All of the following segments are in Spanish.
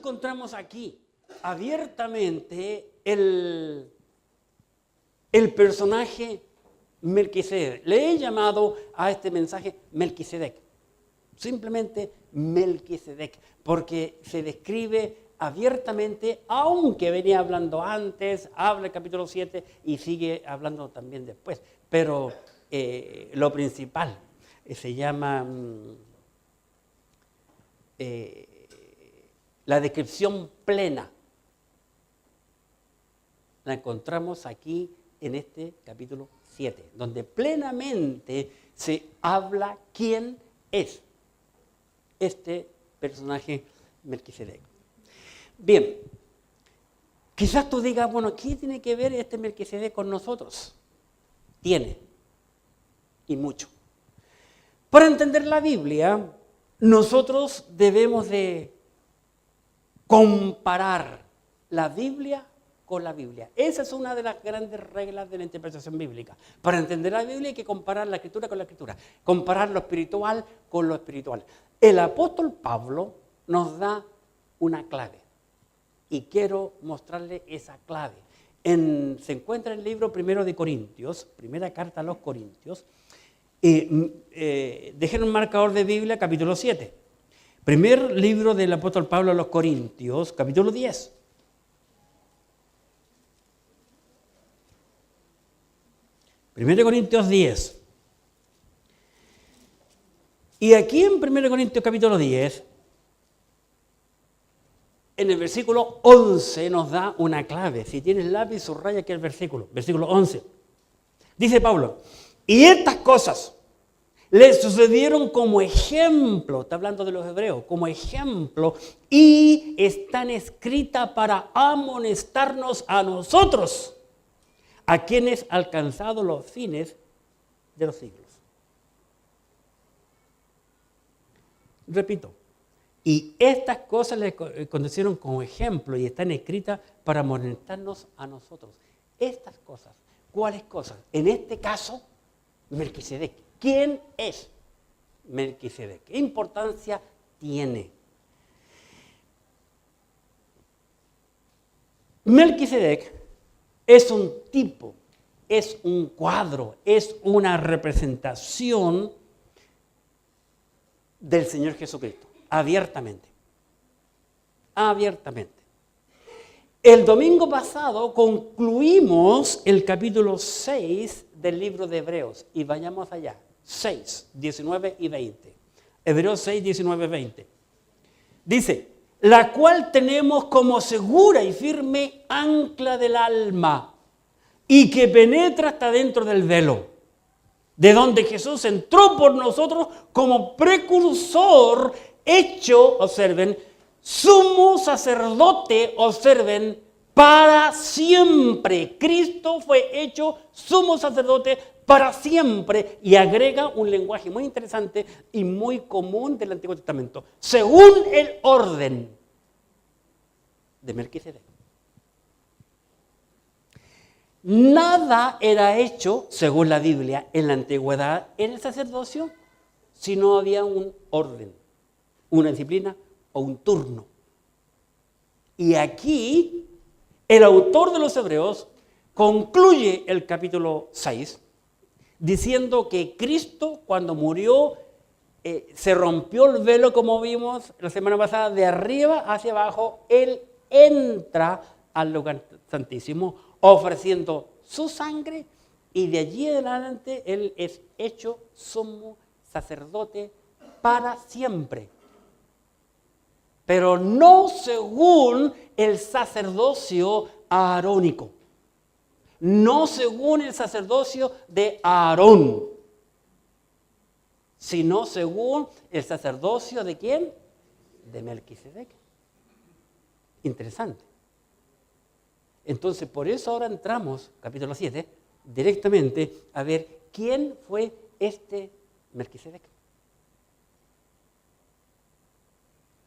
encontramos aquí abiertamente el personaje Melquisedec. Le he llamado a este mensaje Melquisedec. Simplemente Melquisedec, porque se describe abiertamente, aunque venía hablando antes, habla el capítulo 7 y sigue hablando también después. Pero lo principal se llama la descripción plena. La encontramos aquí en este capítulo 7, donde plenamente se habla quién es este personaje Melquisedec. Bien, quizás tú digas, bueno, ¿qué tiene que ver este Melquisedec con nosotros? Tiene, y mucho. Para entender la Biblia, nosotros debemos de comparar la Biblia con la Biblia. Esa es una de las grandes reglas de la interpretación bíblica. Para entender la Biblia hay que comparar la Escritura con la Escritura, comparar lo espiritual con lo espiritual. El apóstol Pablo nos da una clave y quiero mostrarle esa clave. Se encuentra en el libro primero de Corintios, primera carta a los Corintios. Dejen un marcador de Biblia, capítulo 7. Primer libro del apóstol Pablo a los Corintios, capítulo 10. Primero de Corintios 10. Y aquí en 1 Corintios capítulo 10, en el versículo 11 nos da una clave. Si tienes lápiz, subraya aquí el versículo 11. Dice Pablo, y estas cosas le sucedieron como ejemplo, está hablando de los hebreos, como ejemplo, y están escritas para amonestarnos a nosotros, a quienes alcanzado los fines de los siglos. Repito, y estas cosas le acontecieron como ejemplo y están escritas para amonestarnos a nosotros. Estas cosas, ¿cuáles cosas? En este caso, Melquisedec. ¿Quién es Melquisedec? ¿Qué importancia tiene? Melquisedec es un tipo, es un cuadro, es una representación del Señor Jesucristo, abiertamente. Abiertamente. El domingo pasado concluimos el capítulo 6 del libro de Hebreos y vayamos allá. 6, 19 y 20. Hebreos 6, 19 y 20. Dice, la cual tenemos como segura y firme ancla del alma y que penetra hasta dentro del velo, de donde Jesús entró por nosotros como precursor hecho, observen, sumo sacerdote, observen, para siempre. Cristo fue hecho sumo sacerdote para siempre y agrega un lenguaje muy interesante y muy común del Antiguo Testamento, según el orden de Melquisedec. Nada era hecho, según la Biblia, en la antigüedad en el sacerdocio si no había un orden, una disciplina o un turno. Y aquí el autor de los Hebreos concluye el capítulo 6 diciendo que Cristo, cuando murió, se rompió el velo, como vimos la semana pasada, de arriba hacia abajo. Él entra al lugar santísimo ofreciendo su sangre y de allí en adelante Él es hecho sumo sacerdote para siempre. Pero no según el sacerdocio aarónico, no según el sacerdocio de Aarón, sino según el sacerdocio ¿de quién? De Melquisedec. Interesante. Entonces, por eso ahora entramos, capítulo 7, directamente a ver quién fue este Melquisedec.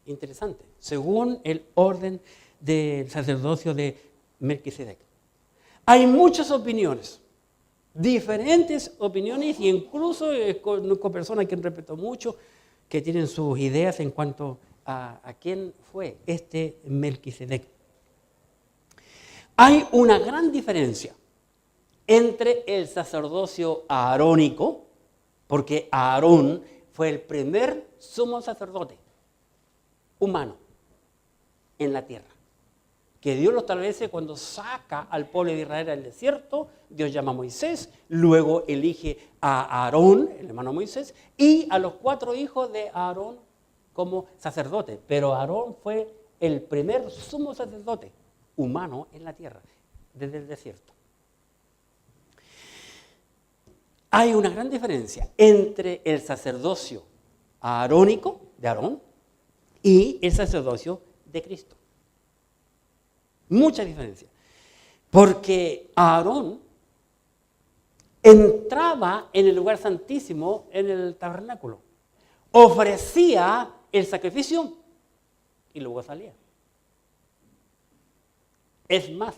Interesante, según el orden del sacerdocio de Melquisedec. Hay muchas opiniones, diferentes opiniones, y incluso con personas que respeto mucho, que tienen sus ideas en cuanto a quién fue este Melquisedec. Hay una gran diferencia entre el sacerdocio aarónico, porque Aarón fue el primer sumo sacerdote humano en la tierra, que Dios lo establece cuando saca al pueblo de Israel al desierto. Dios llama a Moisés, luego elige a Aarón, el hermano Moisés, y a los 4 hijos de Aarón como sacerdote. Pero Aarón fue el primer sumo sacerdote humano en la tierra, desde el desierto. Hay una gran diferencia entre el sacerdocio aarónico de Aarón y el sacerdocio de Cristo. Mucha diferencia. Porque Aarón entraba en el lugar santísimo, en el tabernáculo, ofrecía el sacrificio y luego salía. Es más,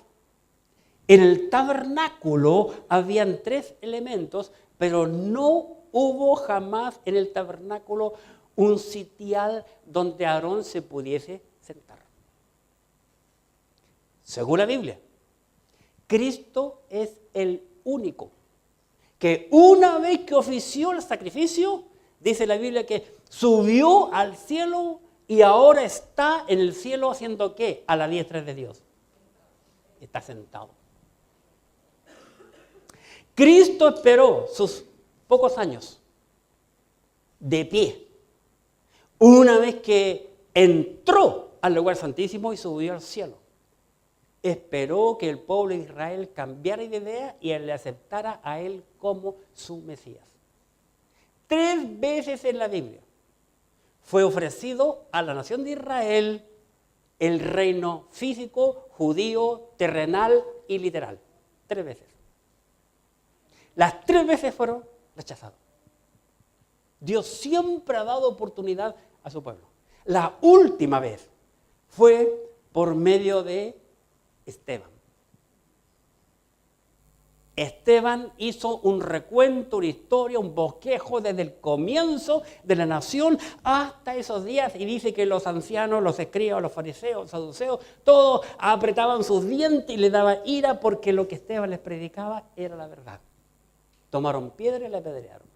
en el tabernáculo habían 3 elementos, pero no hubo jamás en el tabernáculo un sitial donde Aarón se pudiese sentar. Según la Biblia, Cristo es el único que una vez que ofició el sacrificio, dice la Biblia que subió al cielo y ahora está en el cielo haciendo ¿qué? A la diestra de Dios. Está sentado. Cristo esperó sus pocos años de pie, una vez que entró al lugar santísimo y subió al cielo. Esperó que el pueblo de Israel cambiara de idea y le aceptara a él como su Mesías. 3 veces en la Biblia fue ofrecido a la nación de Israel el reino físico, judío, terrenal y literal. 3 veces. Las 3 veces fueron rechazados. Dios siempre ha dado oportunidad a su pueblo. La última vez fue por medio de Esteban. Esteban hizo un recuento, una historia, un bosquejo desde el comienzo de la nación hasta esos días, y dice que los ancianos, los escribas, los fariseos, los saduceos, todos apretaban sus dientes y le daban ira porque lo que Esteban les predicaba era la verdad. Tomaron piedra y la apedrearon.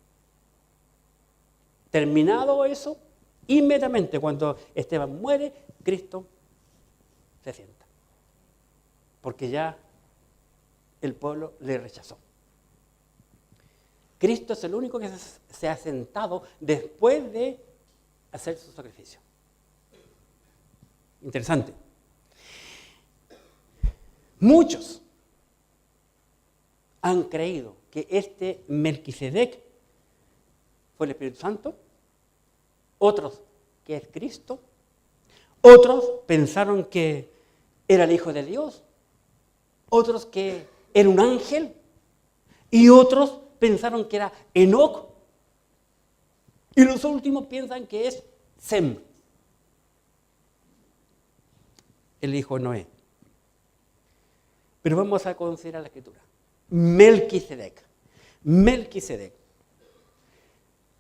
Terminado eso, inmediatamente cuando Esteban muere, Cristo se sienta. Porque ya el pueblo le rechazó. Cristo es el único que se ha sentado después de hacer su sacrificio. Interesante. Muchos han creído que este Melquisedec fue el Espíritu Santo, otros que es Cristo, otros pensaron que era el Hijo de Dios, otros que era un ángel, y otros pensaron que era Enoc, y los últimos piensan que es Sem, el hijo de Noé. Pero vamos a considerar la Escritura. Melquisedec.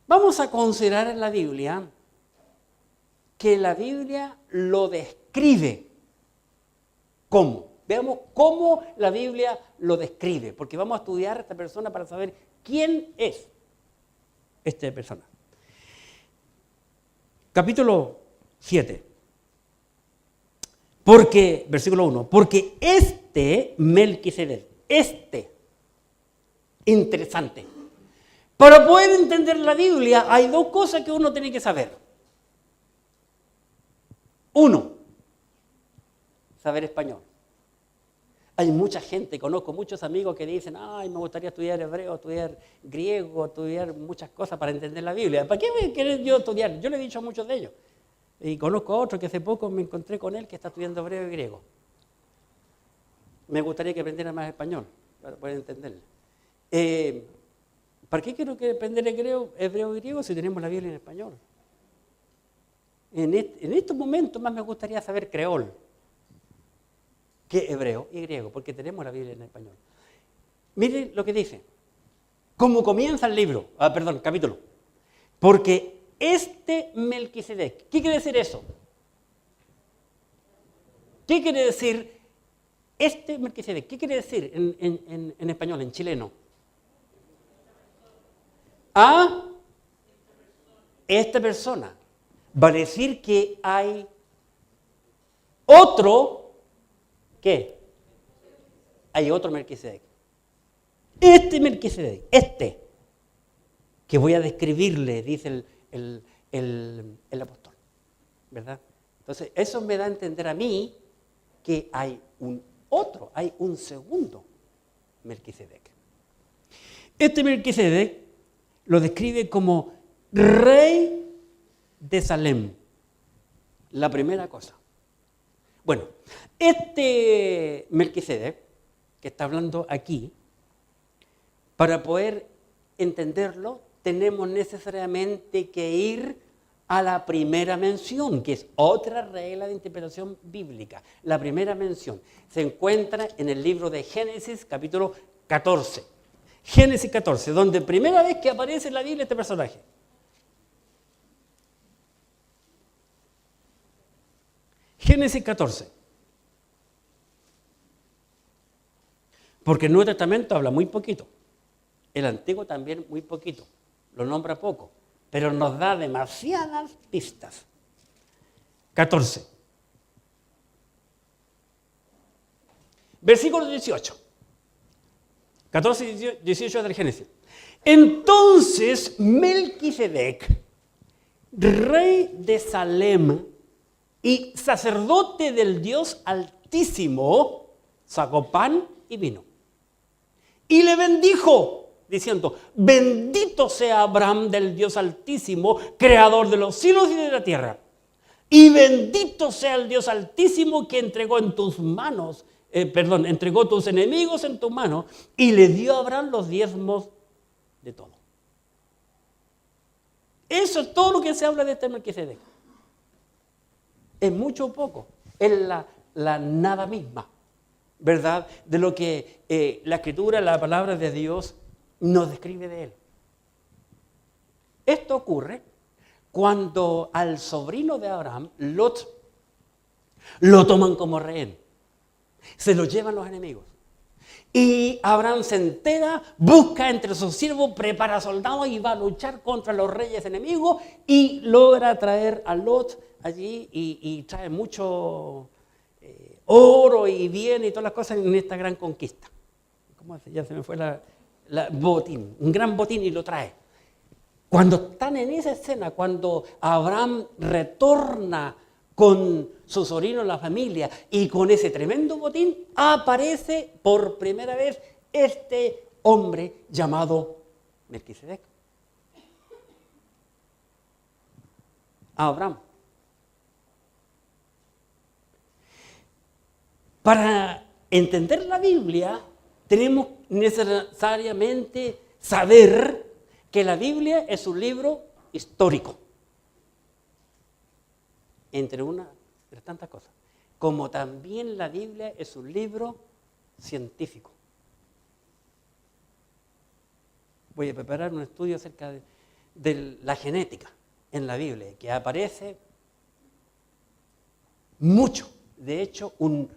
Vamos a considerar en la Biblia que la Biblia lo describe. ¿Cómo? Veamos cómo la Biblia lo describe, porque vamos a estudiar a esta persona para saber quién es esta persona. Capítulo 7. Porque, versículo 1, porque este Melquisedec, interesante. Para poder entender la Biblia hay 2 cosas que uno tiene que saber. 1, saber español. Hay mucha gente, conozco muchos amigos que dicen, ay, me gustaría estudiar hebreo, estudiar griego, estudiar muchas cosas para entender la Biblia. ¿Para qué voy a querer yo estudiar? Yo le he dicho a muchos de ellos. Y conozco a otro que hace poco me encontré con él que está estudiando hebreo y griego. Me gustaría que aprendiera más español para poder entenderlo. ¿Para qué quiero que aprender hebreo y griego si tenemos la Biblia en español? En estos momentos más me gustaría saber creol que hebreo y griego, porque tenemos la Biblia en español. Miren lo que dice. ¿Cómo comienza el libro? Capítulo. Porque este Melquisedec, ¿qué quiere decir eso? ¿Qué quiere decir este Melquisedec? ¿Qué quiere decir en español, en chileno? A esta persona. Va a decir que hay otro, ¿qué? Hay otro Melquisedec. Este Melquisedec, que voy a describirle, dice el apóstol, ¿verdad? Entonces, eso me da a entender a mí que hay hay un segundo Melquisedec. Este Melquisedec lo describe como rey de Salem. La primera cosa. Bueno, este Melquisedec que está hablando aquí, para poder entenderlo, tenemos necesariamente que ir a la primera mención, que es otra regla de interpretación bíblica. La primera mención se encuentra en el libro de Génesis, capítulo 14. Génesis 14, donde primera vez que aparece en la Biblia este personaje. Génesis 14. Porque el Nuevo Testamento habla muy poquito. El Antiguo también muy poquito. Lo nombra poco. Pero nos da demasiadas pistas. 14. Versículo 18. 14 y 18 del Génesis. Entonces Melquisedec, rey de Salem y sacerdote del Dios Altísimo, sacó pan y vino. Y le bendijo, diciendo, bendito sea Abraham del Dios Altísimo, creador de los cielos y de la tierra. Y bendito sea el Dios Altísimo que entregó entregó tus enemigos en tu mano y le dio a Abraham los diezmos de todo. Eso es todo lo que se habla de este Melquisedec. Es mucho o poco, es la nada misma, ¿verdad? De lo que la Escritura, la palabra de Dios nos describe de él. Esto ocurre cuando al sobrino de Abraham, Lot, lo toman como rehén. Se lo llevan los enemigos. Y Abraham se entera, busca entre sus siervos, prepara soldados y va a luchar contra los reyes enemigos y logra traer a Lot allí y trae mucho oro y bien y todas las cosas en esta gran conquista. ¿Cómo se? Ya se me fue botín, un gran botín y lo trae. Cuando están en esa escena, cuando Abraham retorna con su sobrino, la familia, y con ese tremendo botín, aparece por primera vez este hombre llamado Melquisedec. Abraham. Para entender la Biblia, tenemos necesariamente saber que la Biblia es un libro histórico. Entre una de tantas cosas. Como también la Biblia es un libro científico. Voy a preparar un estudio acerca de la genética en la Biblia, que aparece mucho. De hecho, un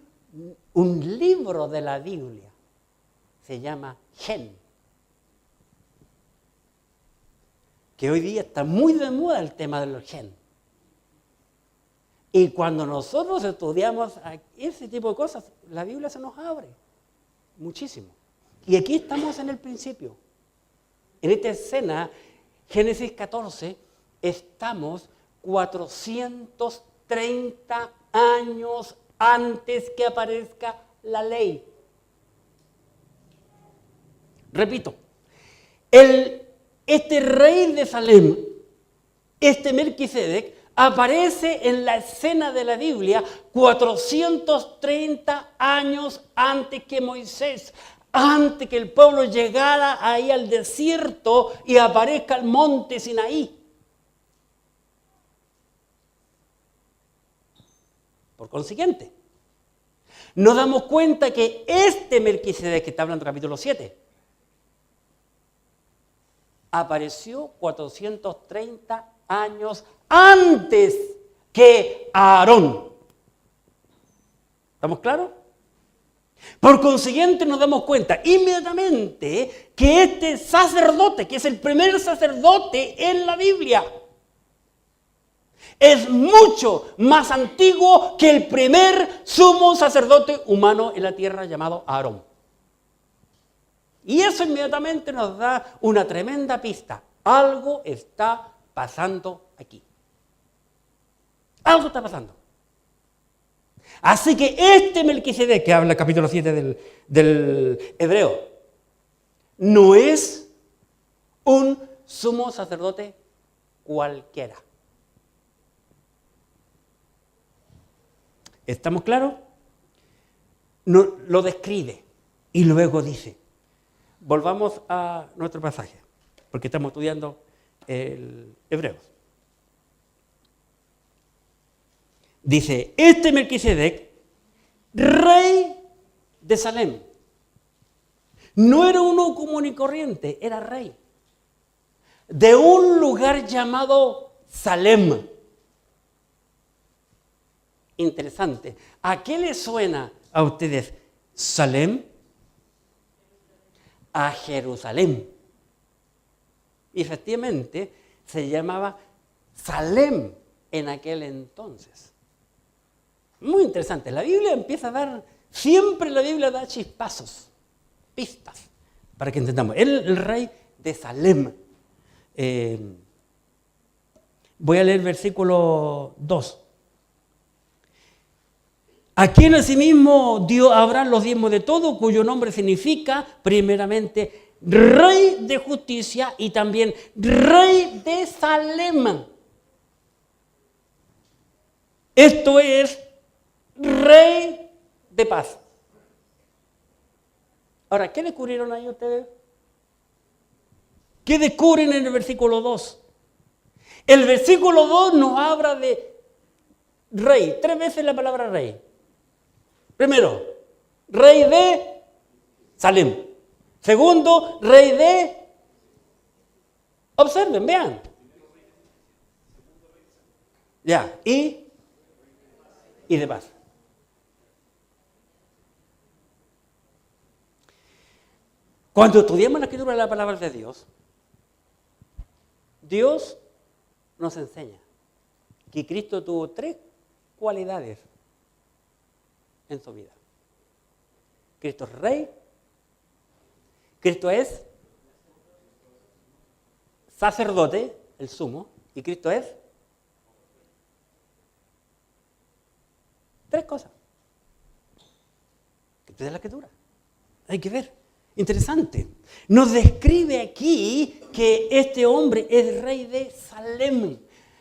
libro de la Biblia se llama Gen. Que hoy día está muy de moda el tema del gen. Y cuando nosotros estudiamos ese tipo de cosas, la Biblia se nos abre muchísimo. Y aquí estamos en el principio. En esta escena, Génesis 14, estamos 430 años antes que aparezca la ley. Repito, este rey de Salem, este Melquisedec, aparece en la escena de la Biblia 430 años antes que Moisés, antes que el pueblo llegara ahí al desierto y aparezca el monte Sinaí. Por consiguiente, nos damos cuenta que este Melquisedec que está hablando en capítulo 7 apareció 430 años antes que Aarón. ¿Estamos claros? Por consiguiente nos damos cuenta inmediatamente que este sacerdote, que es el primer sacerdote en la Biblia, es mucho más antiguo que el primer sumo sacerdote humano en la tierra llamado Aarón. Y eso inmediatamente nos da una tremenda pista. Algo está pasando aquí. Algo está pasando. Así que este Melquisedec, que habla el capítulo 7 del Hebreo, no es un sumo sacerdote cualquiera. ¿Estamos claros? No, lo describe y luego dice. Volvamos a nuestro pasaje, porque estamos estudiando el Hebreo. Dice, este Melquisedec, rey de Salem, no era uno común y corriente, era rey de un lugar llamado Salem. Interesante. ¿A qué le suena a ustedes Salem? A Jerusalén. Y efectivamente se llamaba Salem en aquel entonces. Muy interesante. La Biblia empieza a dar, siempre la Biblia da chispazos, pistas, para que entendamos. El rey de Salem. Voy a leer el versículo 2. A quien asimismo dio a Abraham los diezmos de todo, cuyo nombre significa primeramente Rey de Justicia y también Rey de Salem. Esto es Rey de Paz. Ahora, ¿qué descubrieron ahí ustedes? ¿Qué descubren en el versículo 2? El versículo 2 nos habla de rey, 3 veces la palabra rey. Primero, rey de Salem. Segundo, rey de... Observen, vean. Ya, y de paz. Cuando estudiamos la escritura de la palabra de Dios, Dios nos enseña que Cristo tuvo 3 cualidades en su vida. Cristo es rey, Cristo es sacerdote, el sumo, y Cristo es 3 cosas. Cristo es la escritura. Hay que ver. Interesante. Nos describe aquí que este hombre es rey de Salem.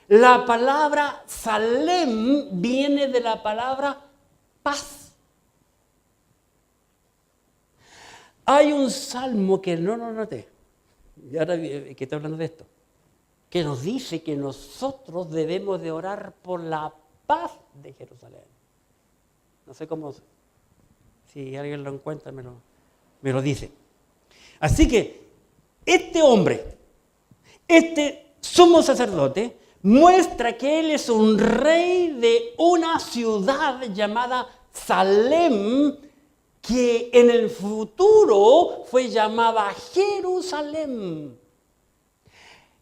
La palabra Salem viene de la palabra paz. Hay un salmo que no noté, y ahora que estoy hablando de esto, que nos dice que nosotros debemos de orar por la paz de Jerusalén. No sé cómo, si alguien lo encuentra me lo dice. Así que este hombre, este sumo sacerdote, muestra que él es un rey de una ciudad llamada Salem, que en el futuro fue llamada Jerusalén.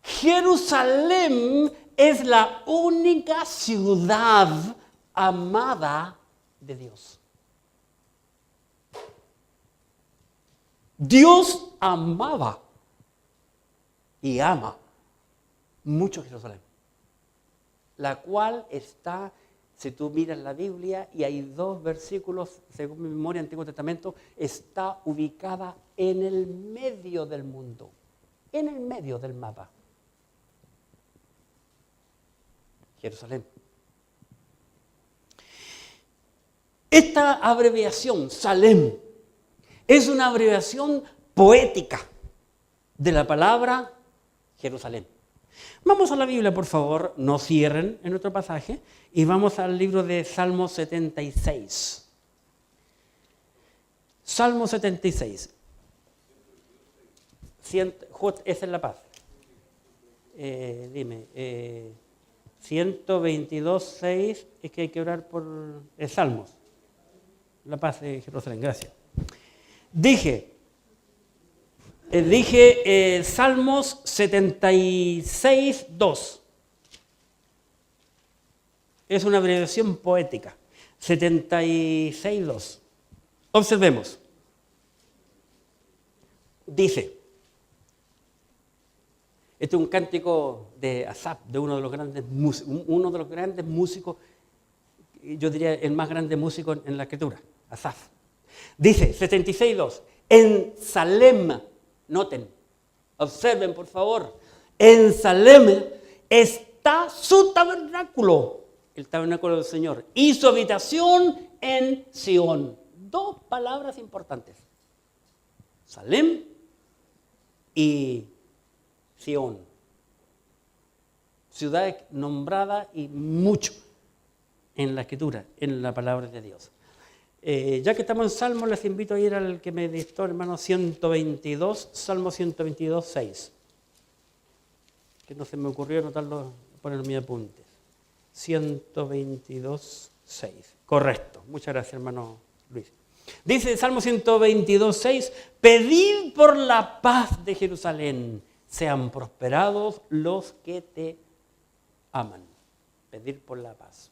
Jerusalén es la única ciudad amada de Dios. Dios amaba y ama mucho Jerusalén, la cual está, si tú miras la Biblia, y hay 2 versículos, según mi memoria, Antiguo Testamento, está ubicada en el medio del mundo, en el medio del mapa. Jerusalén. Esta abreviación, Salem, es una abreviación poética de la palabra Jerusalén. Vamos a la Biblia, por favor, no cierren en nuestro pasaje, y vamos al libro de Salmo 76. Salmo 76. Esa es la paz. Dime, 122.6 es que hay que orar por Salmos. La paz de Jerusalén, gracias. Dije, Salmos 76, 2. Es una abreviación poética. 76, 2. Observemos. Dice, este es un cántico de Asaf, de uno de los grandes músicos, yo diría el más grande músico en la escritura, Asaf. Dice, 76:2, en Salem, noten, observen por favor, en Salem está su tabernáculo, el tabernáculo del Señor, y su habitación en Sión. Dos palabras importantes, Salem y Sión. Ciudad nombrada y mucho en la Escritura, en la palabra de Dios. Ya que estamos en Salmos, les invito a ir al que me dictó, hermano, 122, Salmo 122, 6. Que no se me ocurrió anotarlo, poner en mis apuntes. 122, 6. Correcto. Muchas gracias, hermano Luis. Dice Salmo 122, 6, pedid por la paz de Jerusalén, sean prosperados los que te aman. Pedir por la paz.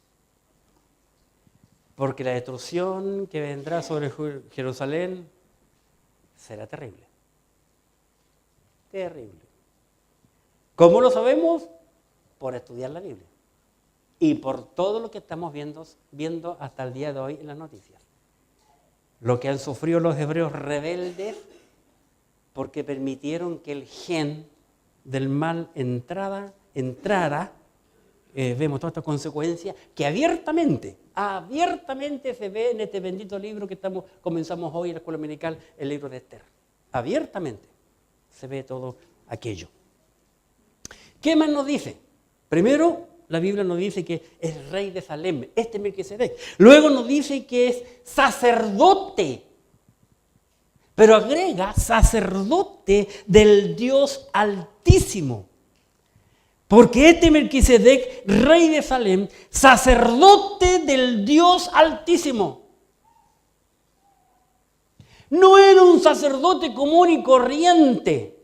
Porque la destrucción que vendrá sobre Jerusalén será terrible. Terrible. ¿Cómo lo sabemos? Por estudiar la Biblia. Y por todo lo que estamos viendo hasta el día de hoy en las noticias. Lo que han sufrido los hebreos rebeldes porque permitieron que el gen del mal entrara, vemos todas estas consecuencias que abiertamente se ve en este bendito libro que comenzamos hoy en la escuela dominical, el libro de Esther. Abiertamente se ve todo aquello. ¿Qué más nos dice? Primero, la Biblia nos dice que es rey de Salem, este Melquisedec. Luego nos dice que es sacerdote, pero agrega sacerdote del Dios Altísimo. Porque este Melquisedec, rey de Salem, sacerdote del Dios Altísimo. No era un sacerdote común y corriente.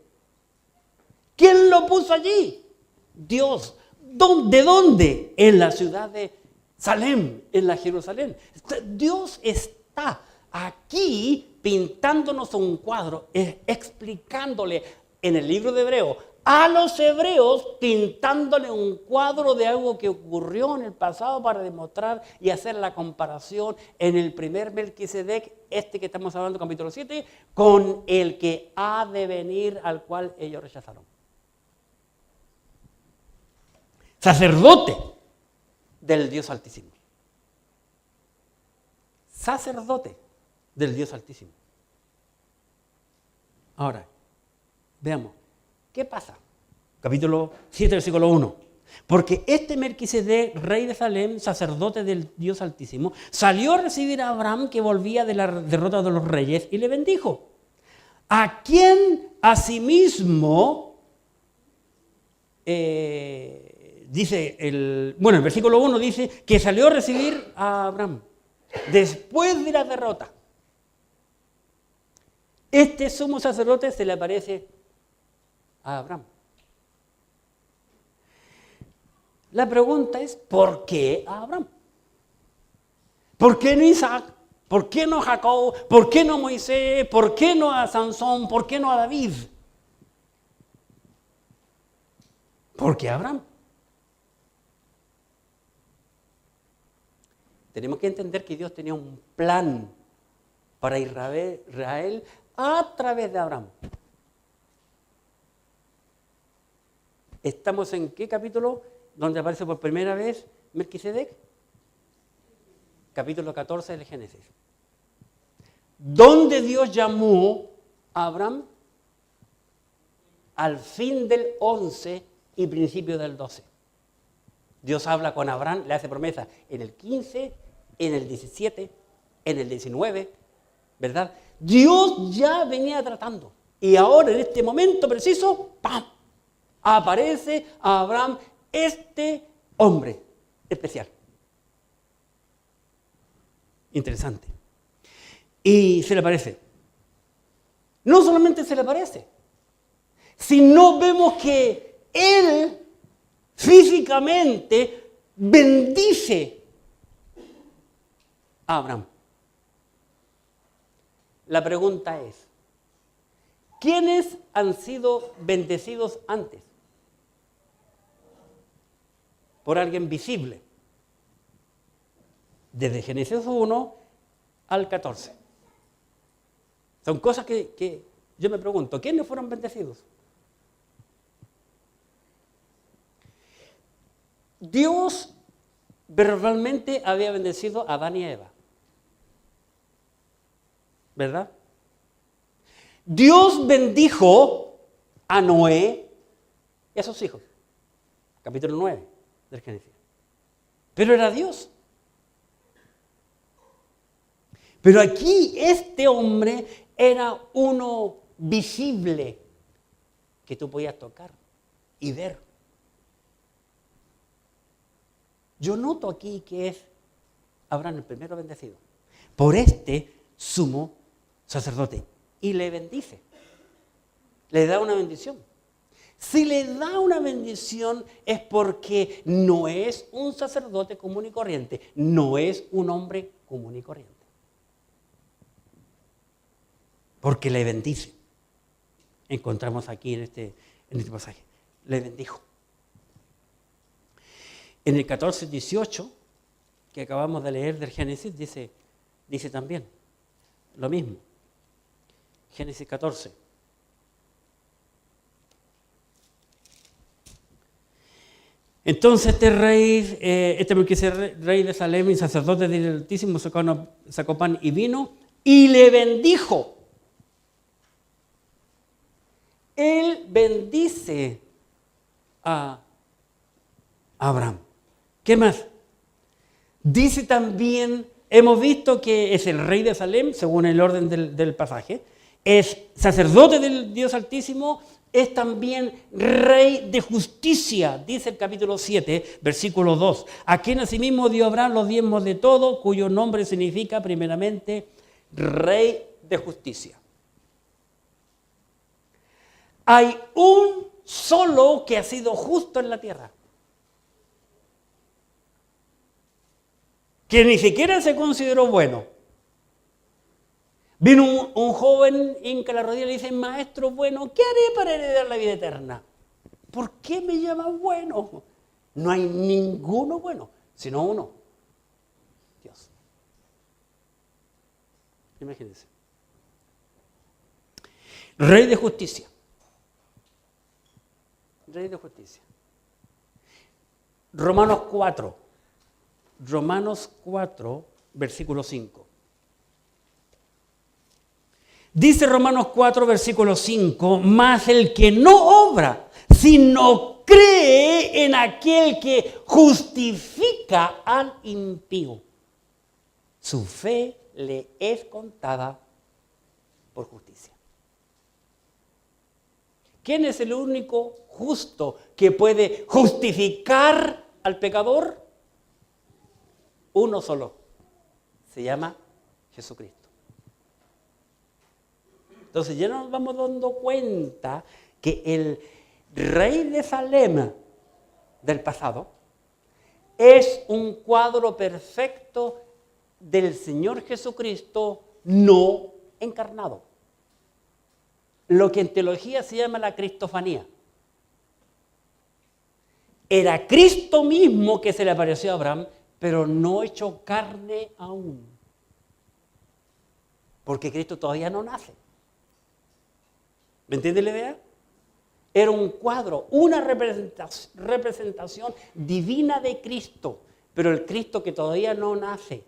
¿Quién lo puso allí? Dios. ¿De dónde? En la ciudad de Salem, en la Jerusalén. Dios está aquí pintándonos un cuadro, explicándole en el libro de Hebreos a los hebreos, pintándole un cuadro de algo que ocurrió en el pasado para demostrar y hacer la comparación en el primer Melquisedec, este que estamos hablando, capítulo 7, con el que ha de venir, al cual ellos rechazaron. Sacerdote del Dios Altísimo. Sacerdote del Dios Altísimo. Ahora, veamos, ¿qué pasa? Capítulo 7, versículo 1. Porque este Melquisedec, rey de Salem, sacerdote del Dios Altísimo, salió a recibir a Abraham, que volvía de la derrota de los reyes, y le bendijo. A quien asimismo, dice, el versículo 1 dice que salió a recibir a Abraham después de la derrota. Este sumo sacerdote se le aparece a Abraham. La pregunta es, ¿por qué a Abraham? ¿Por qué no Isaac? ¿Por qué no Jacob? ¿Por qué no Moisés? ¿Por qué no a Sansón? ¿Por qué no a David? ¿Por qué a Abraham? Tenemos que entender que Dios tenía un plan para Israel a través de Abraham. ¿Estamos en qué capítulo donde aparece por primera vez Melquisedec? Capítulo 14 del Génesis. ¿Dónde Dios llamó a Abraham? Al fin del 11 y principio del 12. Dios habla con Abraham, le hace promesa en el 15, en el 17, en el 19, ¿verdad? Dios ya venía tratando. Y ahora, en este momento preciso, ¡pam!, aparece a Abraham este hombre especial. Interesante. y se le aparece. No solamente se le aparece, sino vemos que él físicamente bendice a Abraham. La pregunta es, ¿quiénes han sido bendecidos antes? Por alguien visible. Desde Génesis 1 al 14. Son cosas que yo me pregunto, ¿quiénes fueron bendecidos? Dios verbalmente había bendecido a Adán y a Eva. ¿Verdad? Dios bendijo a Noé y a sus hijos. Capítulo 9 del Génesis. Pero era Dios. Pero aquí este hombre era uno visible que tú podías tocar y ver. Yo noto aquí que es Abraham el primero bendecido por este sumo sacerdote y le bendice. Le da una bendición. Si le da una bendición es porque no es un sacerdote común y corriente, no es un hombre común y corriente. Porque le bendice. Encontramos aquí en este pasaje. Le bendijo. En el 14:18, que acabamos de leer del Génesis, dice también lo mismo. Génesis 14. Entonces este rey de Salem y sacerdote del Altísimo sacó pan y vino y le bendijo. Él bendice a Abraham. ¿Qué más? Dice también, hemos visto que es el rey de Salem, según el orden del pasaje, es sacerdote del Dios Altísimo, es también rey de justicia, dice el capítulo 7, versículo 2, a quien asimismo dio Abraham los diezmos de todo, cuyo nombre significa primeramente rey de justicia. Hay un solo que ha sido justo en la tierra, que ni siquiera se consideró bueno. Vino un joven, hinca la rodilla y le dice, maestro bueno, ¿qué haré para heredar la vida eterna? ¿Por qué me llamas bueno? No hay ninguno bueno, sino uno, Dios. Imagínense. Rey de justicia. Rey de justicia. Romanos 4, versículo 5. Dice Romanos 4, versículo 5, mas el que no obra, sino cree en aquel que justifica al impío, su fe le es contada por justicia. ¿Quién es el único justo que puede justificar al pecador? Uno solo. Se llama Jesucristo. Entonces ya nos vamos dando cuenta que el rey de Salem del pasado es un cuadro perfecto del Señor Jesucristo no encarnado. Lo que en teología se llama la cristofanía. Era Cristo mismo que se le apareció a Abraham, pero no hecho carne aún. Porque Cristo todavía no nace. ¿Me entiende la idea? Era un cuadro, una representación divina de Cristo, pero el Cristo que todavía no nace.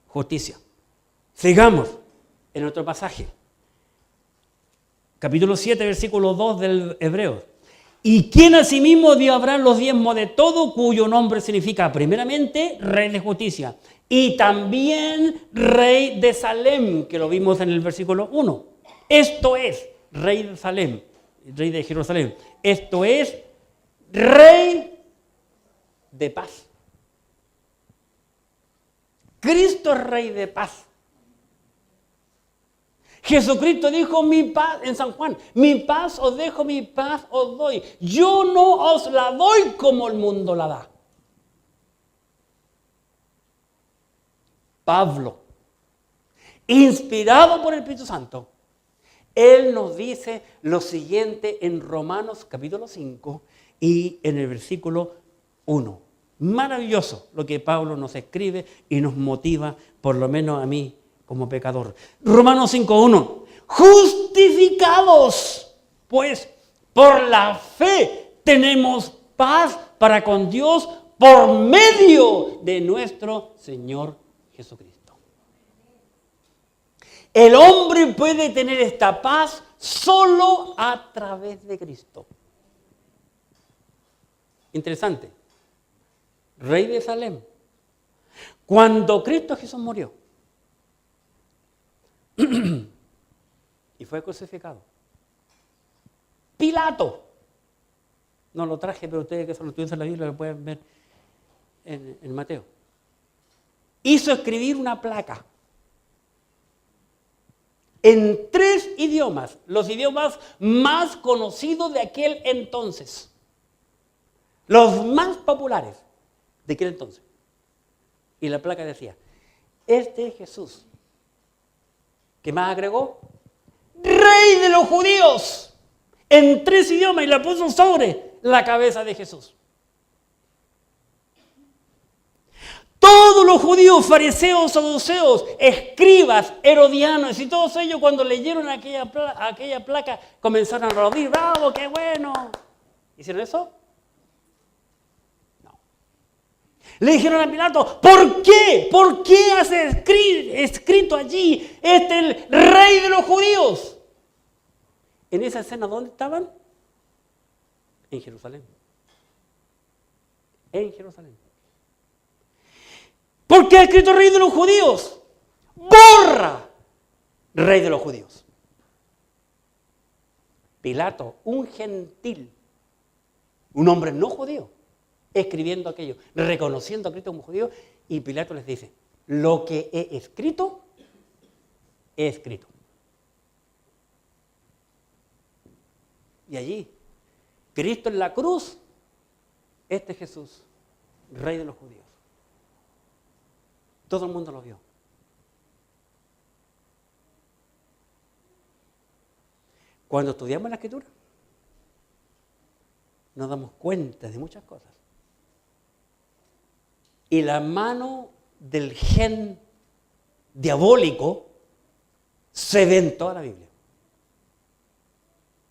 Justicia. Sigamos en otro pasaje. Capítulo 7, versículo 2 del Hebreos. Y quien asimismo dio a Abraham los diezmos de todo, cuyo nombre significa primeramente rey de justicia. Y también rey de Salem, que lo vimos en el versículo 1. Esto es rey de Salem, rey de Jerusalén. Esto es rey de paz. Cristo es Rey de paz. Jesucristo dijo mi paz en San Juan, mi paz os dejo, mi paz os doy. Yo no os la doy como el mundo la da. Pablo, inspirado por el Espíritu Santo, él nos dice lo siguiente en Romanos capítulo 5 y en el versículo 1. Maravilloso lo que Pablo nos escribe y nos motiva, por lo menos a mí como pecador. Romanos 5:1. Justificados, pues, por la fe tenemos paz para con Dios por medio de nuestro Señor Jesucristo. El hombre puede tener esta paz solo a través de Cristo. Interesante. Rey de Salem. Cuando Cristo Jesús murió y fue crucificado, Pilato, no lo traje, pero ustedes que solo estudian la Biblia lo pueden ver en Mateo, hizo escribir una placa en 3 idiomas, los idiomas más conocidos de aquel entonces, los más populares de aquel entonces. Y la placa decía, este es Jesús. ¿Qué más agregó? Rey de los judíos. En 3 idiomas y la puso sobre la cabeza de Jesús. Todos los judíos, fariseos, saduceos, escribas, herodianos y todos ellos cuando leyeron aquella placa comenzaron a aplaudir. ¡Bravo, qué bueno! ¿Hicieron eso? Le dijeron a Pilato, ¿por qué? ¿Por qué has escrito allí, este el rey de los judíos? En esa escena, ¿dónde estaban? En Jerusalén. En Jerusalén. ¿Por qué ha escrito rey de los judíos? ¡Borra! Rey de los judíos. Pilato, un gentil, un hombre no judío, escribiendo aquello, reconociendo a Cristo como judío, y Pilato les dice, lo que he escrito, he escrito. Y allí, Cristo en la cruz, este Jesús, Rey de los judíos. Todo el mundo lo vio. Cuando estudiamos la Escritura, nos damos cuenta de muchas cosas. Y la mano del gen diabólico se ve en toda la Biblia.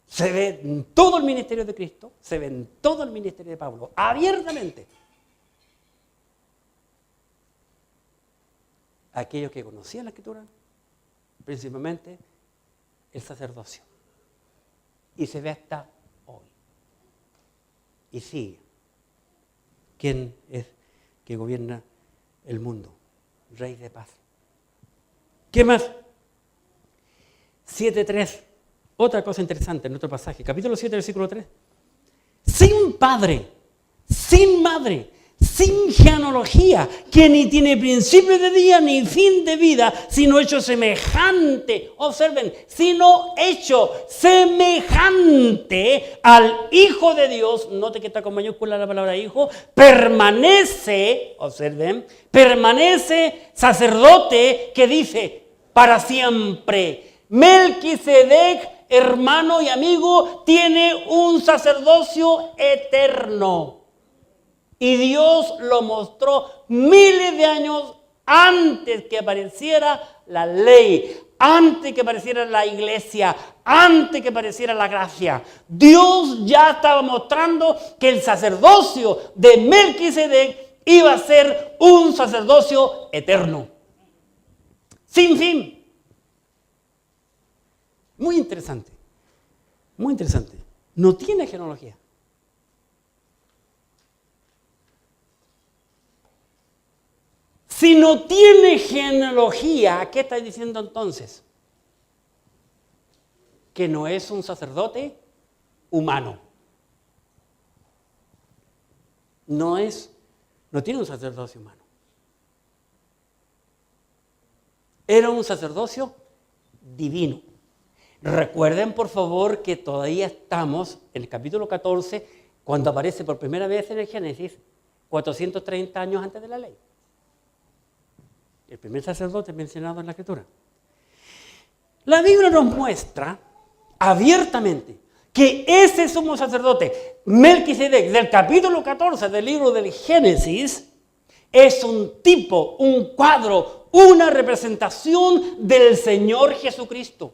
Se ve en todo el ministerio de Cristo, se ve en todo el ministerio de Pablo, abiertamente. Aquellos que conocían la Escritura, principalmente el sacerdocio. Y se ve hasta hoy. Y sigue. ¿Quién es que gobierna el mundo? Rey de paz. ¿Qué más? 7:3. Otra cosa interesante en nuestro pasaje. Capítulo 7, versículo 3. Sin padre, sin madre, sin genealogía, que ni tiene principio de día ni fin de vida, sino hecho semejante, observen, sino hecho semejante al Hijo de Dios, note que está con mayúscula la palabra hijo, permanece, observen, permanece sacerdote que dice, para siempre. Melquisedec, hermano y amigo, tiene un sacerdocio eterno. Y Dios lo mostró miles de años antes que apareciera la ley, antes que apareciera la iglesia, antes que apareciera la gracia. Dios ya estaba mostrando que el sacerdocio de Melquisedec iba a ser un sacerdocio eterno, sin fin. Muy interesante, muy interesante. No tiene genealogía. Si no tiene genealogía, ¿qué está diciendo entonces? Que no es un sacerdote humano. No tiene un sacerdocio humano. Era un sacerdocio divino. Recuerden, por favor, que todavía estamos en el capítulo 14, cuando aparece por primera vez en el Génesis, 430 años antes de la ley. El primer sacerdote mencionado en la Escritura. La Biblia nos muestra abiertamente que ese sumo sacerdote, Melquisedec, del capítulo 14 del libro del Génesis, es un tipo, un cuadro, una representación del Señor Jesucristo.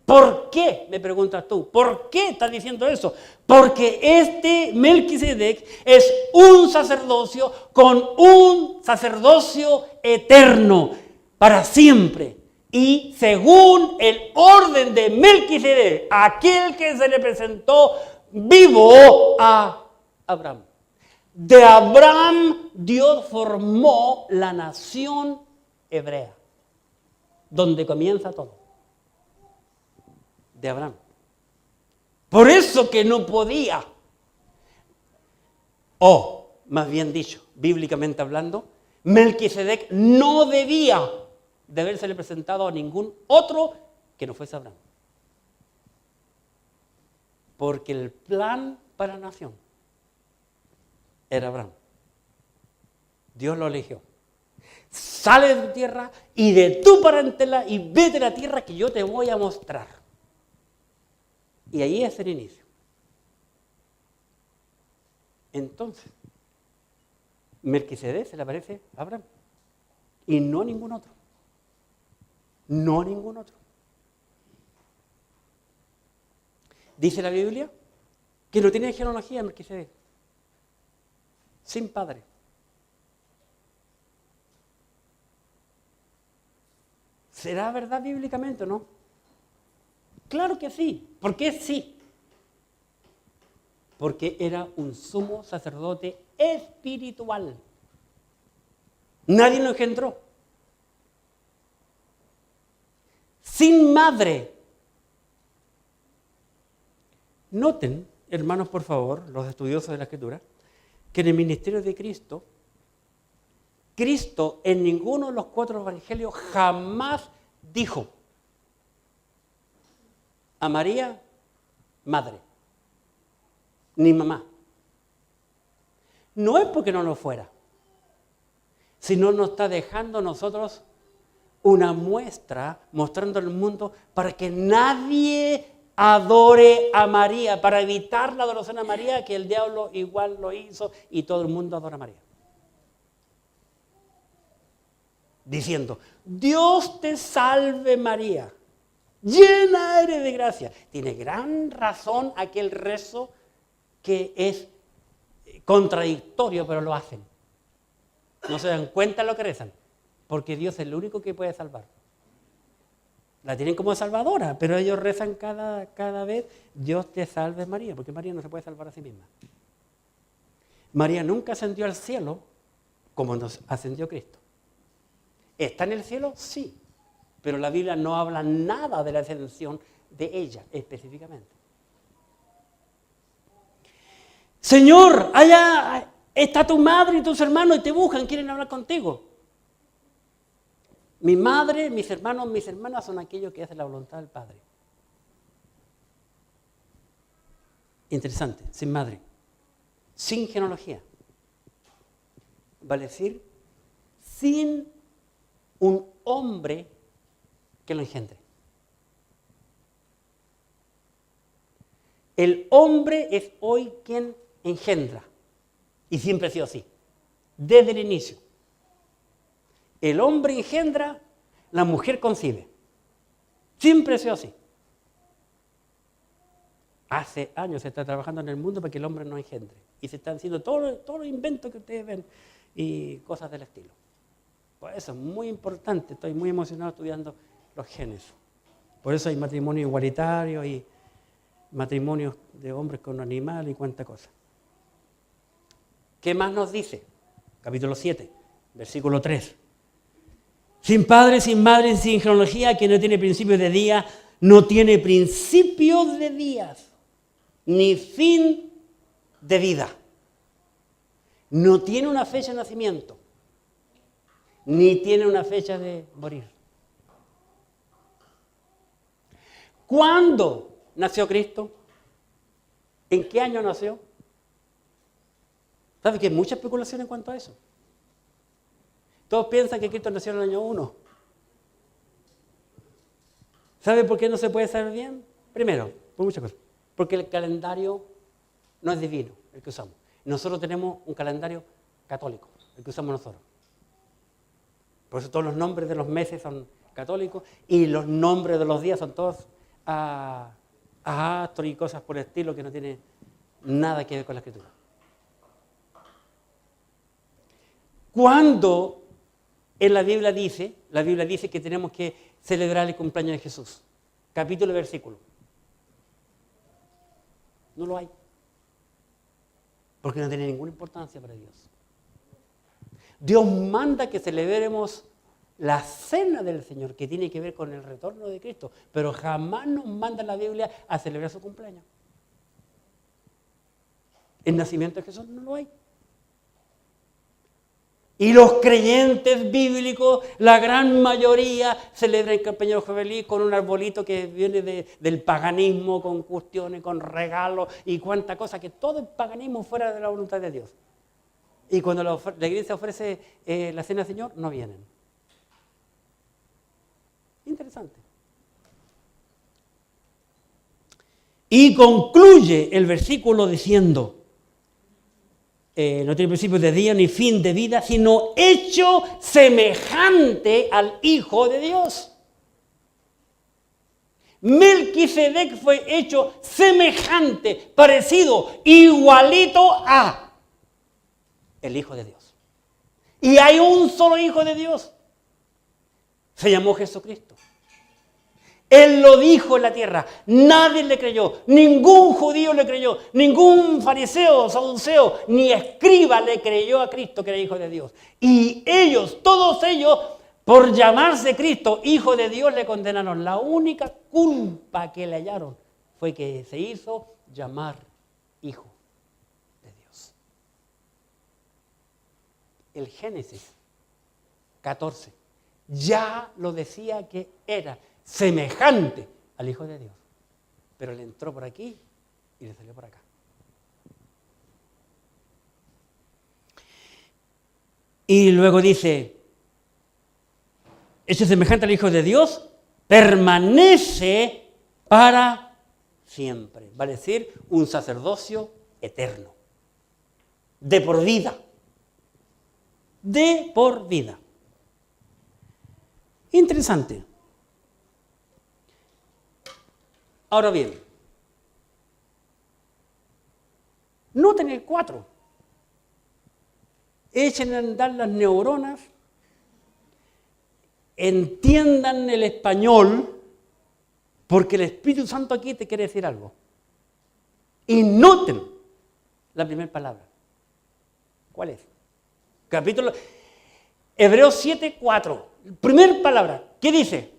¿Por qué? Me preguntas tú. ¿Por qué estás diciendo eso? Porque este Melquisedec es un sacerdocio con un sacerdocio eterno para siempre. Y según el orden de Melquisedec, aquel que se le presentó vivo a Abraham. De Abraham Dios formó la nación hebrea, donde comienza todo. De Abraham. Por eso que no podía, o más bien dicho, bíblicamente hablando, Melquisedec no debía de habérsele presentado a ningún otro que no fuese Abraham. Porque el plan para la nación era Abraham. Dios lo eligió. Sale de tu tierra y de tu parentela y vete a la tierra que yo te voy a mostrar. Y ahí es el inicio. Entonces, Melquisedec se le aparece a Abraham y no a ningún otro. No a ningún otro. Dice la Biblia que no tiene genealogía Melquisedec. Sin padre. ¿Será verdad bíblicamente o no? Claro que sí. ¿Por qué sí? Porque era un sumo sacerdote espiritual. Nadie lo engendró. Sin madre. Noten, hermanos, por favor, los estudiosos de la Escritura, que en el ministerio de Cristo, Cristo en ninguno de los 4 evangelios jamás dijo a María, madre, ni mamá. No es porque no lo fuera, sino nos está dejando a nosotros una muestra, mostrando al mundo para que nadie adore a María, para evitar la adoración a María, que el diablo igual lo hizo y todo el mundo adora a María. Diciendo, Dios te salve María, llena eres de gracia. Tiene gran razón aquel rezo que es contradictorio, pero lo hacen. No se dan cuenta de lo que rezan, porque Dios es el único que puede salvar. La tienen como salvadora, pero ellos rezan cada vez, Dios te salve María, porque María no se puede salvar a sí misma. María nunca ascendió al cielo como nos ascendió Cristo. ¿Está en el cielo? Sí, pero la Biblia no habla nada de la ascensión de ella específicamente. Señor, allá está tu madre y tus hermanos y te buscan, quieren hablar contigo. Mi madre, mis hermanos, mis hermanas son aquellos que hacen la voluntad del Padre. Interesante, sin madre, sin genealogía. Vale decir, sin un hombre que lo engendre. El hombre es hoy quien engendra, y siempre ha sido así, desde el inicio. El hombre engendra, la mujer concibe. Siempre ha sido así. Hace años se está trabajando en el mundo para que el hombre no engendre. Y se están haciendo todos los inventos que ustedes ven y cosas del estilo. Por eso es muy importante, estoy muy emocionado estudiando los genes. Por eso hay matrimonio igualitario y matrimonios de hombres con animales y cuánta cosa. ¿Qué más nos dice? Capítulo 7, versículo 3. Sin padre, sin madre, sin genealogía, que no tiene principio de día, no tiene principio de días, ni fin de vida. No tiene una fecha de nacimiento, ni tiene una fecha de morir. ¿Cuándo nació Cristo? ¿En qué año nació? ¿Sabe que hay mucha especulación en cuanto a eso? Todos piensan que Cristo nació en el año 1. ¿Sabe por qué no se puede saber bien? Primero, por muchas cosas. Porque el calendario no es divino, el que usamos. Nosotros tenemos un calendario católico, el que usamos nosotros. Por eso todos los nombres de los meses son católicos y los nombres de los días son todos astros y cosas por el estilo que no tienen nada que ver con la Escritura. Cuando en la Biblia dice que tenemos que celebrar el cumpleaños de Jesús, capítulo y versículo. No lo hay. Porque no tiene ninguna importancia para Dios. Dios manda que celebremos la cena del Señor, que tiene que ver con el retorno de Cristo, pero jamás nos manda la Biblia a celebrar su cumpleaños. El nacimiento de Jesús no lo hay. Y los creyentes bíblicos, la gran mayoría, celebran el cumpleaños feliz con un arbolito que viene del paganismo, con cuestiones, con regalos y cuánta cosa, que todo el paganismo fuera de la voluntad de Dios. Y cuando la iglesia ofrece la cena del Señor, no vienen. Interesante. Y concluye el versículo diciendo, no tiene principio de día ni fin de vida, sino hecho semejante al Hijo de Dios. Melquisedec fue hecho semejante, parecido, igualito a el Hijo de Dios. Y hay un solo Hijo de Dios. Se llamó Jesucristo. Él lo dijo en la tierra, nadie le creyó, ningún judío le creyó, ningún fariseo, saduceo, ni escriba le creyó a Cristo que era Hijo de Dios. Y ellos, todos ellos, por llamarse Cristo, Hijo de Dios, le condenaron. La única culpa que le hallaron fue que se hizo llamar Hijo de Dios. El Génesis 14 ya lo decía que era semejante al Hijo de Dios. Pero le entró por aquí y le salió por acá. Y luego dice, hecho semejante al Hijo de Dios, permanece para siempre. Va a decir, un sacerdocio eterno. De por vida. De por vida. Interesante. Ahora bien, noten el 4. Echen a andar las neuronas, entiendan el español, porque el Espíritu Santo aquí te quiere decir algo. Y noten la primera palabra. ¿Cuál es? Capítulo Hebreos 7, 4. Primera palabra. ¿Qué dice?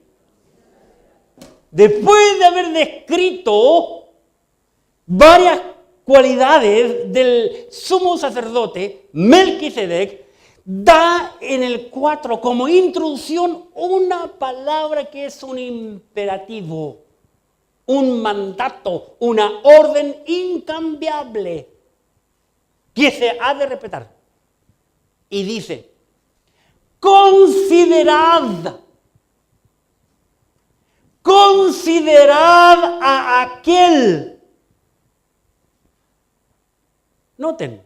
Después de haber descrito varias cualidades del sumo sacerdote, Melquisedec, da en el 4 como introducción una palabra que es un imperativo, un mandato, una orden incambiable que se ha de respetar. Y dice, considerad a aquel. Noten.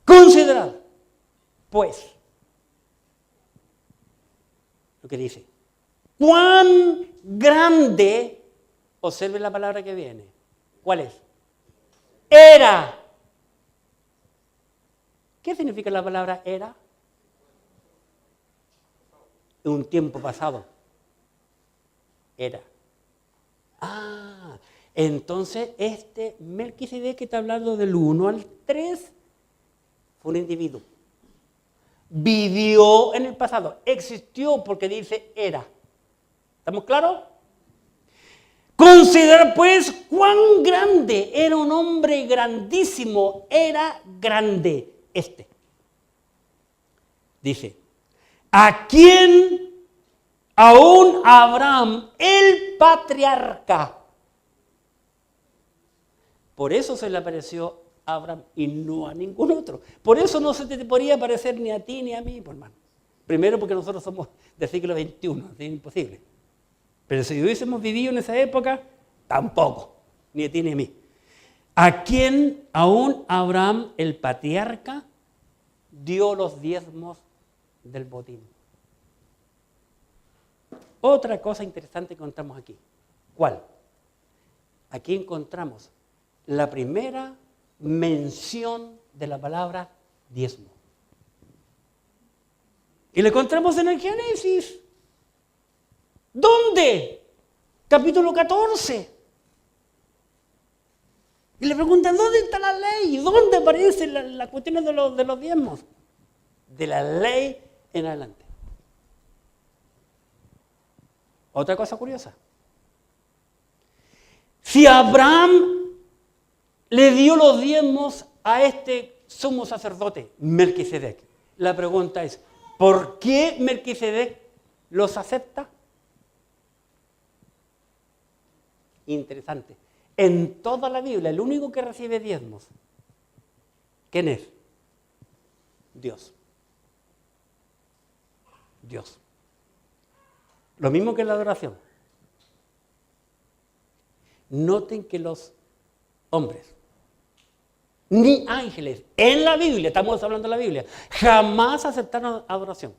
Considerad, pues, lo que dice. Cuán grande, observen la palabra que viene. ¿Cuál es? Era. ¿Qué significa la palabra era? Un tiempo pasado. Era. Entonces este Melquisedec que está hablando del 1 al 3 fue un individuo. Vivió en el pasado, existió porque dice era. ¿Estamos claros? Considerar pues cuán grande, era un hombre grandísimo, era grande este. Dice, a quien aún Abraham, el patriarca. Por eso se le apareció a Abraham y no a ningún otro. Por eso no se te podría parecer ni a ti ni a mí, pues, hermano. Primero porque nosotros somos del siglo XXI, es imposible. Pero si hubiésemos vivido en esa época, tampoco, ni a ti ni a mí. A quien aún Abraham, el patriarca, dio los diezmos del botín. Otra cosa interesante que encontramos aquí. ¿Cuál? Aquí encontramos la primera mención de la palabra diezmo. Y la encontramos en el Génesis. ¿Dónde? Capítulo 14. Y le preguntan, ¿dónde está la ley? ¿Dónde aparecen las cuestiones de los diezmos? De la ley en adelante. Otra cosa curiosa. Si Abraham le dio los diezmos a este sumo sacerdote, Melquisedec, la pregunta es, ¿por qué Melquisedec los acepta? Interesante. En toda la Biblia, el único que recibe diezmos, ¿quién es? Dios. Dios. Lo mismo que en la adoración. Noten que los hombres, ni ángeles, en la Biblia, estamos hablando de la Biblia, jamás aceptaron adoración.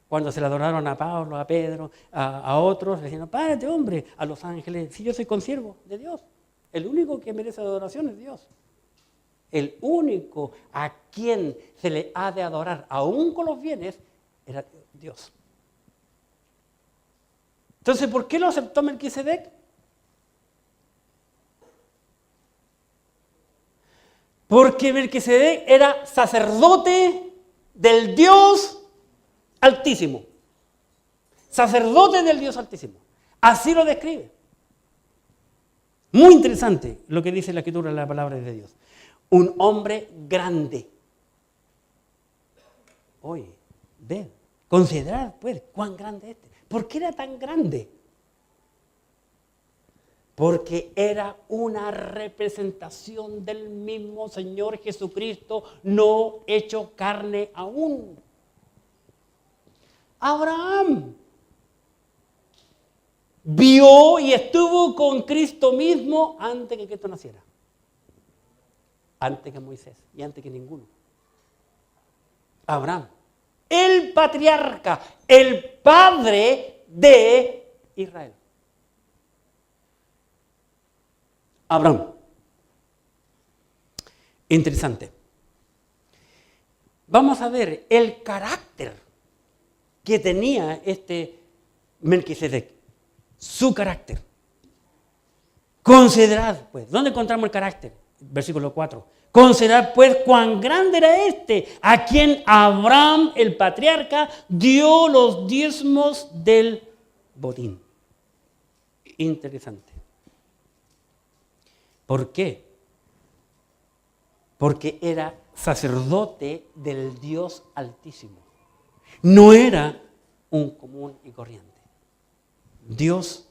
Cuando se le adoraron a Pablo, a Pedro, a otros, le decían, párate hombre, a los ángeles, si yo soy consiervo de Dios. El único que merece adoración es Dios. El único a quien se le ha de adorar, aún con los bienes, era Dios. Entonces, ¿por qué lo aceptó Melquisedec? Porque Melquisedec era sacerdote del Dios Altísimo. Sacerdote del Dios Altísimo. Así lo describe. Muy interesante lo que dice la Escritura, la palabra de Dios. Un hombre grande. Oye, ven, considerad pues cuán grande es este. ¿Por qué era tan grande? Porque era una representación del mismo Señor Jesucristo, no hecho carne aún. Abraham vio y estuvo con Cristo mismo antes que Cristo naciera. Antes que Moisés y antes que ninguno. Abraham, el patriarca, el padre de Israel. Abraham. Interesante. Vamos a ver el carácter que tenía este Melquisedec. Su carácter. Considerad, pues, ¿dónde encontramos el carácter? Versículo 4. Considerad, pues, cuán grande era este, a quien Abraham, el patriarca, dio los diezmos del botín. Interesante. ¿Por qué? Porque era sacerdote del Dios Altísimo. No era un común y corriente. Dios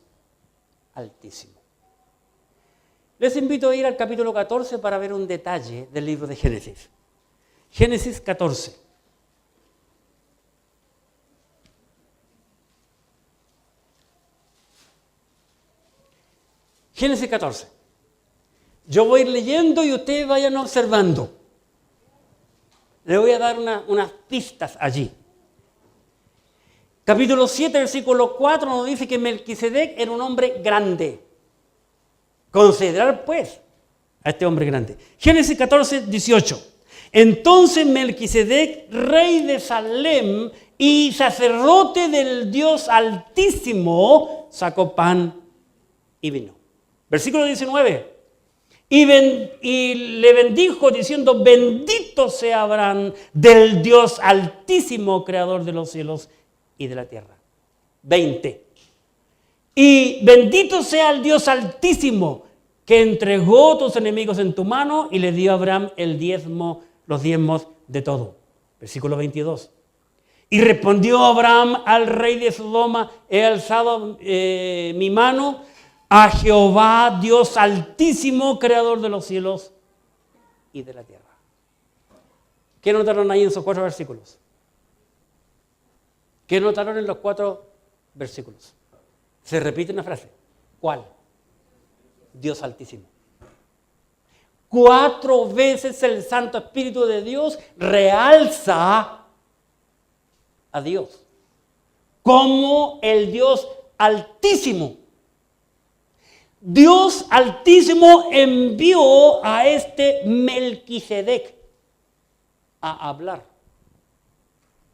Altísimo. Les invito a ir al capítulo 14 para ver un detalle del libro de Génesis. Génesis 14. Génesis 14. Yo voy a ir leyendo y ustedes vayan observando. Les voy a dar unas pistas allí. Capítulo 7, versículo 4 nos dice que Melquisedec era un hombre grande. Considerar pues a este hombre grande. Génesis 14, 18. Entonces Melquisedec, rey de Salem y sacerdote del Dios Altísimo, sacó pan y vino. Versículo 19. Y le bendijo diciendo, bendito sea Abraham del Dios Altísimo, creador de los cielos y de la tierra. 20. Y bendito sea el Dios Altísimo, que entregó tus enemigos en tu mano y le dio a Abraham los diezmos de todo. Versículo 22. Y respondió Abraham al rey de Sodoma: he alzado mi mano a Jehová, Dios altísimo, creador de los cielos y de la tierra. ¿Qué notaron ahí en esos 4 versículos? ¿Qué notaron en los 4 versículos? Se repite una frase. ¿Cuál? Dios altísimo. 4 veces el Santo Espíritu de Dios realza a Dios como el Dios altísimo. Dios altísimo envió a este Melquisedec a hablar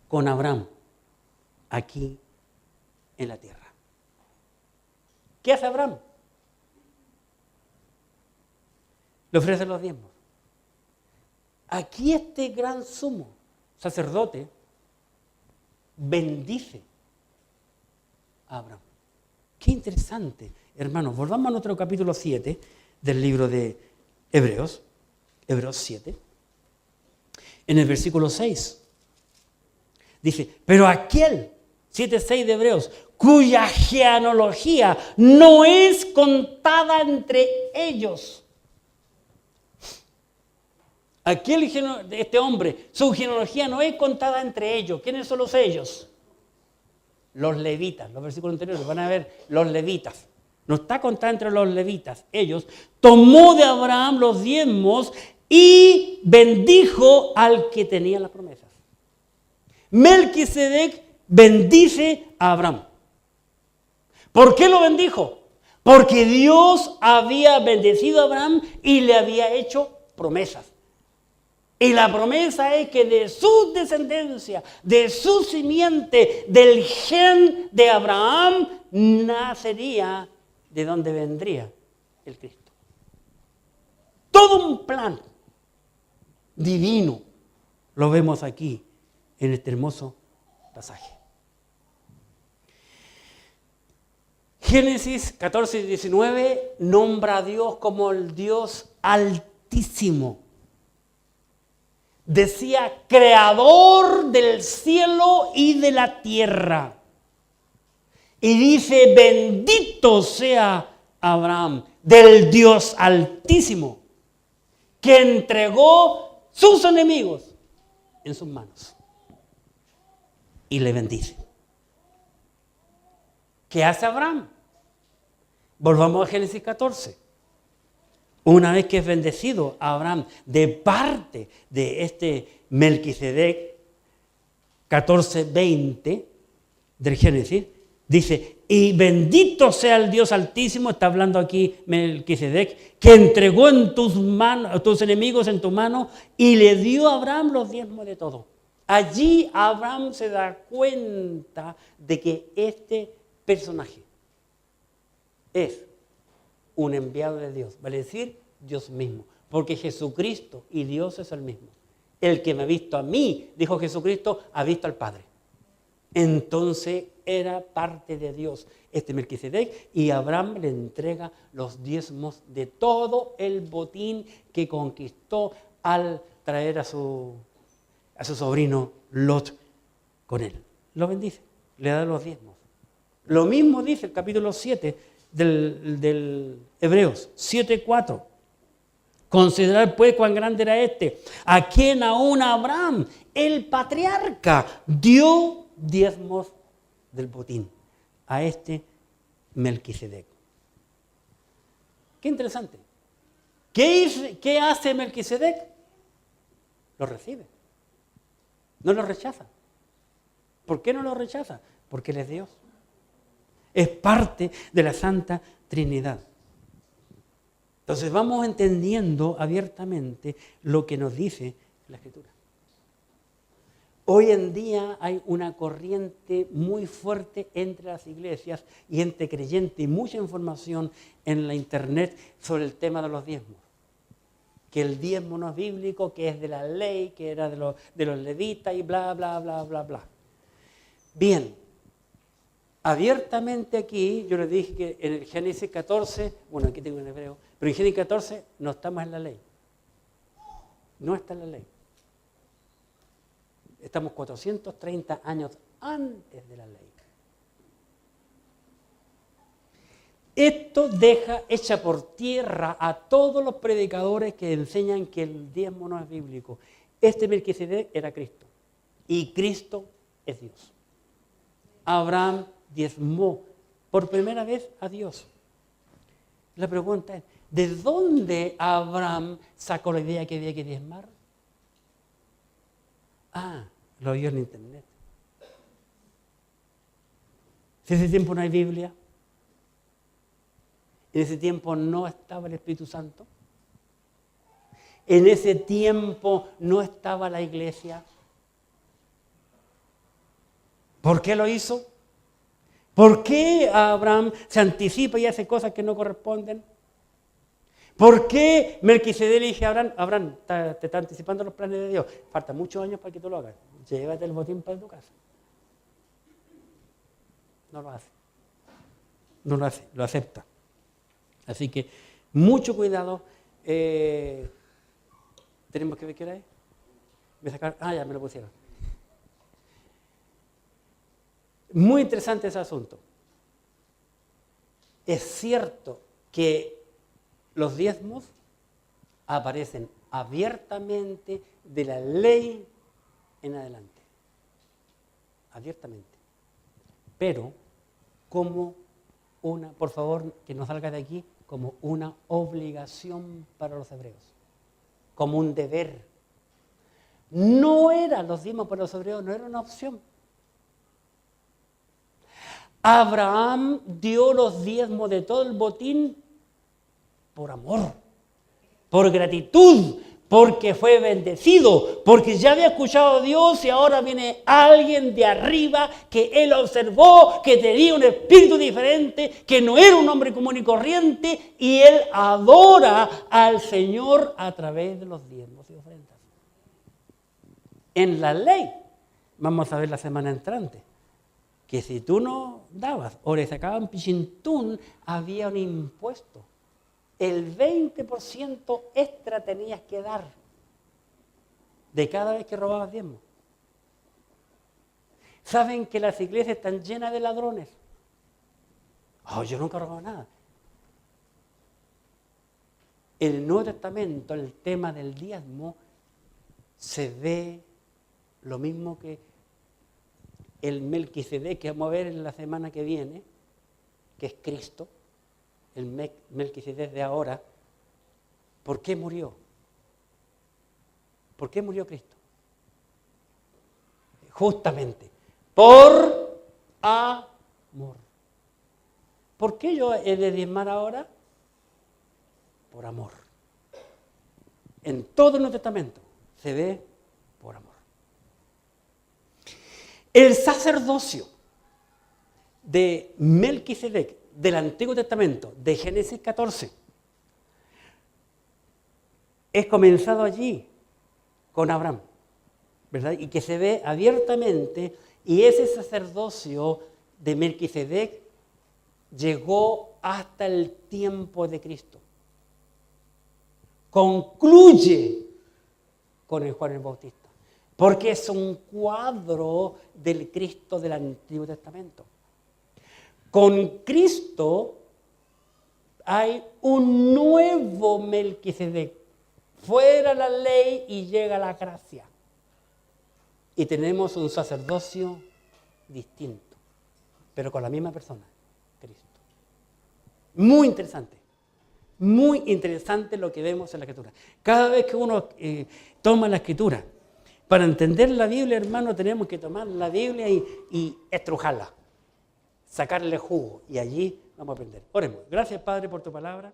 con Abraham aquí en la tierra. ¿Qué hace Abraham? Le ofrece los diezmos. Aquí este gran sumo sacerdote bendice a Abraham. Qué interesante, hermanos. Volvamos a nuestro capítulo 7 del libro de Hebreos, Hebreos 7. En el versículo 6 dice: pero aquel, 7:6 de Hebreos, cuya genealogía no es contada entre ellos. Este hombre, su genealogía no es contada entre ellos. ¿Quiénes son los ellos? Los levitas. Los versículos anteriores van a ver los levitas. No está contada entre los levitas. Ellos tomó de Abraham los diezmos y bendijo al que tenía las promesas. Melquisedec bendice a Abraham. ¿Por qué lo bendijo? Porque Dios había bendecido a Abraham y le había hecho promesas. Y la promesa es que de su descendencia, de su simiente, del gen de Abraham, nacería de donde vendría el Cristo. Todo un plan divino lo vemos aquí en este hermoso pasaje. Génesis 14 y 19 nombra a Dios como el Dios altísimo. Decía, creador del cielo y de la tierra. Y dice, bendito sea Abraham, del Dios altísimo, que entregó sus enemigos en sus manos. Y le bendice. ¿Qué hace Abraham? Volvamos a Génesis 14. Una vez que es bendecido a Abraham de parte de este Melquisedec, 14:20 del Génesis, dice, y bendito sea el Dios altísimo, está hablando aquí Melquisedec, que entregó en tus manos, a tus enemigos en tu mano, y le dio a Abraham los diezmos de todo. Allí Abraham se da cuenta de que este personaje es un enviado de Dios, vale decir, Dios mismo, porque Jesucristo y Dios es el mismo. El que me ha visto a mí, dijo Jesucristo, ha visto al Padre. Entonces era parte de Dios este Melquisedec, y Abraham le entrega los diezmos de todo el botín que conquistó al traer a su sobrino Lot con él. Lo bendice, le da los diezmos. Lo mismo dice el capítulo 7 del Hebreos 7:4. Considerad pues cuán grande era este, a quien aún Abraham, el patriarca, dio diezmos del botín, a este Melquisedec. Qué interesante. ¿Qué hace Melquisedec? Lo recibe. No lo rechaza. ¿Por qué no lo rechaza? Porque Él es Dios. Es parte de la Santa Trinidad. Entonces vamos entendiendo abiertamente lo que nos dice la Escritura. Hoy en día hay una corriente muy fuerte entre las iglesias y entre creyentes y mucha información en la internet sobre el tema de los diezmos. Que el diezmo no es bíblico, que es de la ley, que era de los levitas y bla, bla, bla, bla, bla. Bien. Abiertamente aquí, yo les dije que en el Génesis 14, bueno, aquí tengo en hebreo, pero en Génesis 14 no está más en la ley. No está en la ley. Estamos 430 años antes de la ley. Esto deja hecha por tierra a todos los predicadores que enseñan que el diezmo no es bíblico. Este Melquisedec era Cristo y Cristo es Dios. Abraham diezmó por primera vez a Dios. La pregunta es, ¿de dónde Abraham sacó la idea que había que diezmar? Lo vio en internet. Si en ese tiempo no hay Biblia, en ese tiempo no estaba el Espíritu Santo, en ese tiempo no estaba la iglesia. ¿Por qué lo hizo? ¿Por qué Abraham se anticipa y hace cosas que no corresponden? ¿Por qué Melquisedec le dije a Abraham, Abraham, te está anticipando los planes de Dios? Faltan muchos años para que tú lo hagas. Llévate el botín para tu casa. No lo hace. No lo hace, lo acepta. Así que mucho cuidado. Tenemos que ver qué hora es. Ya me lo pusieron. Muy interesante ese asunto. Es cierto que los diezmos aparecen abiertamente de la ley en adelante. Abiertamente. Pero como una, por favor, que no salga de aquí, como una obligación para los hebreos. Como un deber. No eran los diezmos para los hebreos, no era una opción. Abraham dio los diezmos de todo el botín por amor, por gratitud, porque fue bendecido, porque ya había escuchado a Dios y ahora viene alguien de arriba que él observó, que tenía un espíritu diferente, que no era un hombre común y corriente, y él adora al Señor a través de los diezmos y ofrendas. En la ley, vamos a ver la semana entrante, que si tú no dabas o le sacaban pichintún, había un impuesto. El 20% extra tenías que dar de cada vez que robabas diezmo. ¿Saben que las iglesias están llenas de ladrones? Yo nunca he robado nada. En el Nuevo Testamento, el tema del diezmo, se ve lo mismo que el Melquisedec que vamos a ver en la semana que viene, que es Cristo, el Melquisedec de ahora. ¿Por qué murió? ¿Por qué murió Cristo? Justamente por amor. ¿Por qué yo he de diezmar ahora? Por amor. En todo el Nuevo Testamento se ve por amor. El sacerdocio de Melquisedec del Antiguo Testamento, de Génesis 14, es comenzado allí con Abraham, ¿verdad? Y que se ve abiertamente, y ese sacerdocio de Melquisedec llegó hasta el tiempo de Cristo. Concluye con el Juan el Bautista, porque es un cuadro del Cristo del Antiguo Testamento. Con Cristo hay un nuevo Melquisedec, fuera la ley y llega la gracia. Y tenemos un sacerdocio distinto, pero con la misma persona, Cristo. Muy interesante lo que vemos en la Escritura. Cada vez que uno toma la Escritura, para entender la Biblia, hermano, tenemos que tomar la Biblia y estrujarla, sacarle jugo, y allí vamos a aprender. Oremos. Gracias, Padre, por tu palabra.